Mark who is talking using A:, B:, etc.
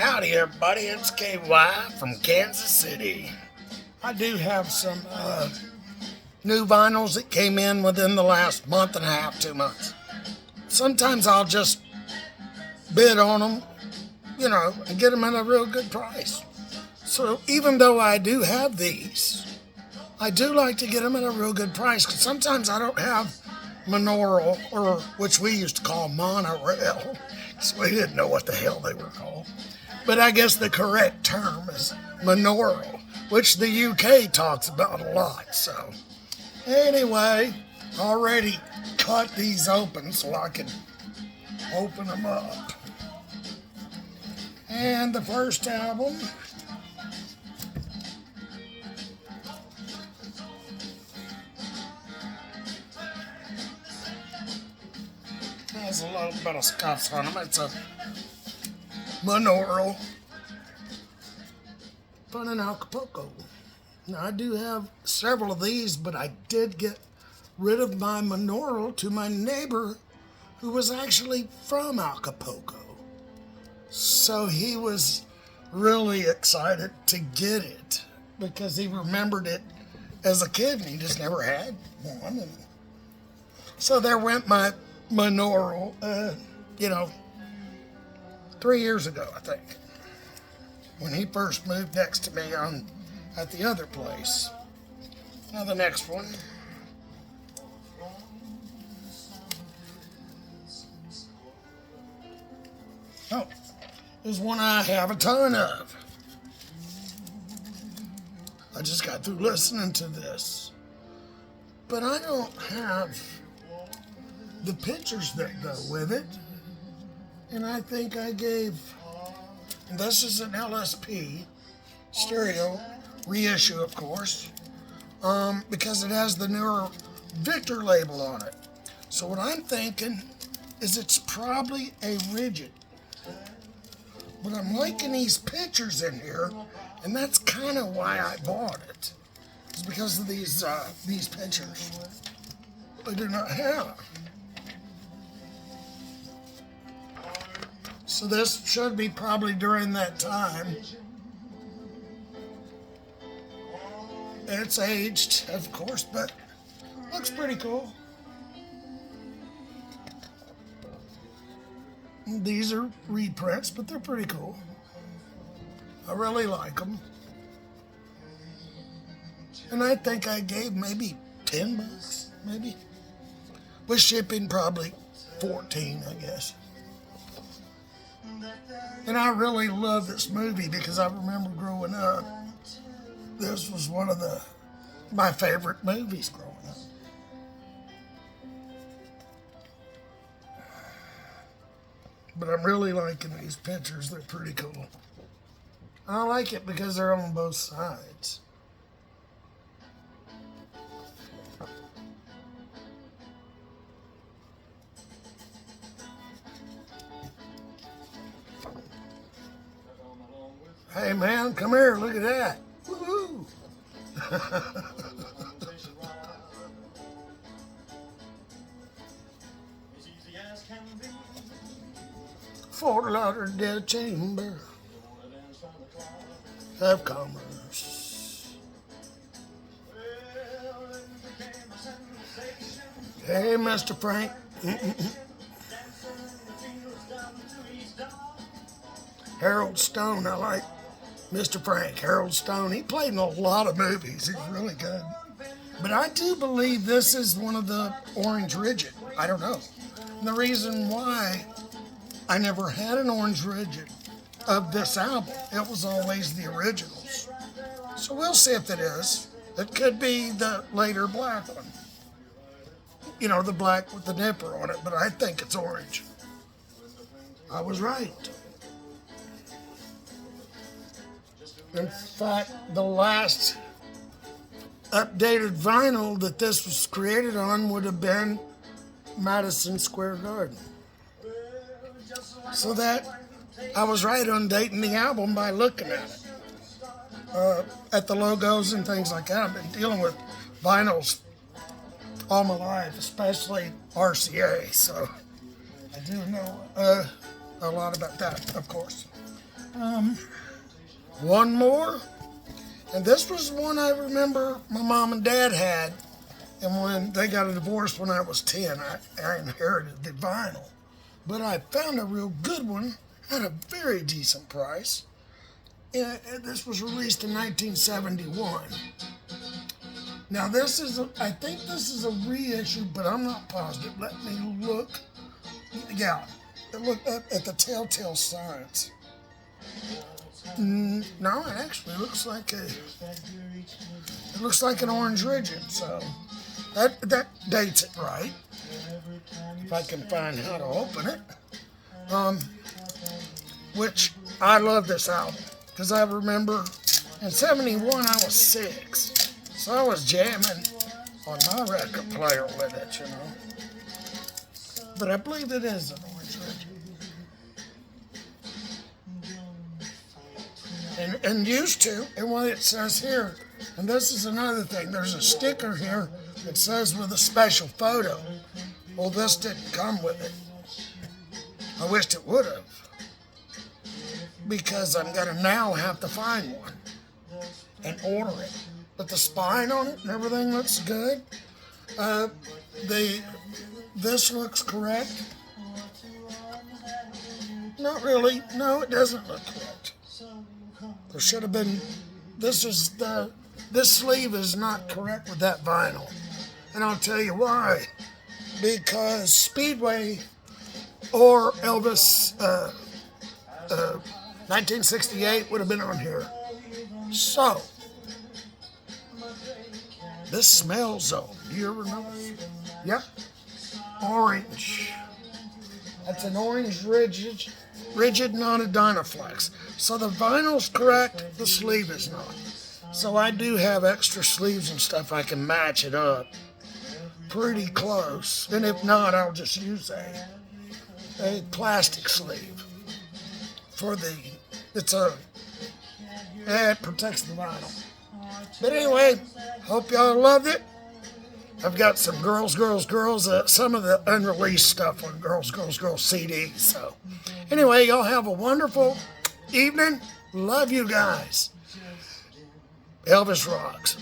A: Howdy, everybody. It's KY from Kansas City. I do have some new vinyls that came in within the last month and a half, 2 months. Sometimes I'll just bid on them, and get them at a real good price. So even though I do have these, I do like to get them at a real good price because sometimes I don't have monaural, or which we used to call monorail, so we didn't know what the hell they were called. But I guess the correct term is monaural, which the UK talks about a lot. So anyway, already cut these open so I can open them up. And the first album has a little bit of scuffs on them. It's a monaural, but in Acapulco. Now I do have several of these, but I did get rid of my monaural to my neighbor who was actually from Acapulco. So he was really excited to get it because he remembered it as a kid and he just never had one. And so there went my monaural, 3 years ago, I think, when he first moved next to me at the other place. Now the next one. Oh, is one I have a ton of. I just got through listening to this. But I don't have the pictures that go with it. And I think I gave, this is an LSP stereo reissue, of course, because it has the newer Victor label on it. So what I'm thinking is it's probably a rigid. But I'm liking these pictures in here, and that's kind of why I bought it. It's because of these pictures I do not have. So this should be probably during that time. It's aged, of course, but looks pretty cool. These are reprints, but they're pretty cool. I really like them. And I think I gave maybe $10, maybe. With shipping, probably 14, I guess. And I really love this movie because I remember growing up, this was one of my favorite movies growing up. But I'm really liking these pictures. They're pretty cool. I like it because they're on both sides. Hey man, come here, look at that. Woohoo! Fort Lauderdale Chamber of Commerce. Hey, Mr. Frank. Harold Stone, I like Mr. Frank, Harold Stone. He played in a lot of movies. He's really good. But I do believe this is one of the Orange Rigid. I don't know. And the reason why I never had an Orange Rigid of this album, it was always the originals. So we'll see if it is. It could be the later black one. The black with the nipper on it, but I think it's orange. I was right. In fact, the last updated vinyl that this was created on would have been Madison Square Garden. So that I was right on dating the album by looking at it. At the logos and things like that. I've been dealing with vinyls all my life, especially RCA, so I do know a lot about that, of course. One more. And this was one I remember my mom and dad had. And when they got a divorce when I was 10, I inherited the vinyl. But I found a real good one at a very decent price. And this was released in 1971. Now I think this is a reissue, but I'm not positive. Let me look. Yeah, look up at the telltale signs. No, it actually looks like an orange rigid, so that dates it right. If I can find how to open it. Which I love this album, because I remember in 71 I was 6, so I was jamming on my record player with it, you know. But I believe it is an orange rigid. And used to, and what it says here, and this is another thing, there's a sticker here that says with a special photo. Well, this didn't come with it. I wished it would have, because I'm going to now have to find one and order it. But the spine on it and everything looks good. This looks correct. Not really. No, it doesn't look correct. There should have been. This sleeve is not correct with that vinyl, and I'll tell you why. Because Speedway or Elvis 1968 would have been on here. So this smell zone. Do you ever know? Yep. Orange. That's an orange rigid, not a Dynaflex. So the vinyl's correct, the sleeve is not. So I do have extra sleeves and stuff. I can match it up pretty close. And if not, I'll just use a plastic sleeve for it protects the vinyl. But anyway, hope y'all loved it. I've got some girls, some of the unreleased stuff on Girls CD. So anyway, y'all have a wonderful evening. Love you guys. Elvis rocks.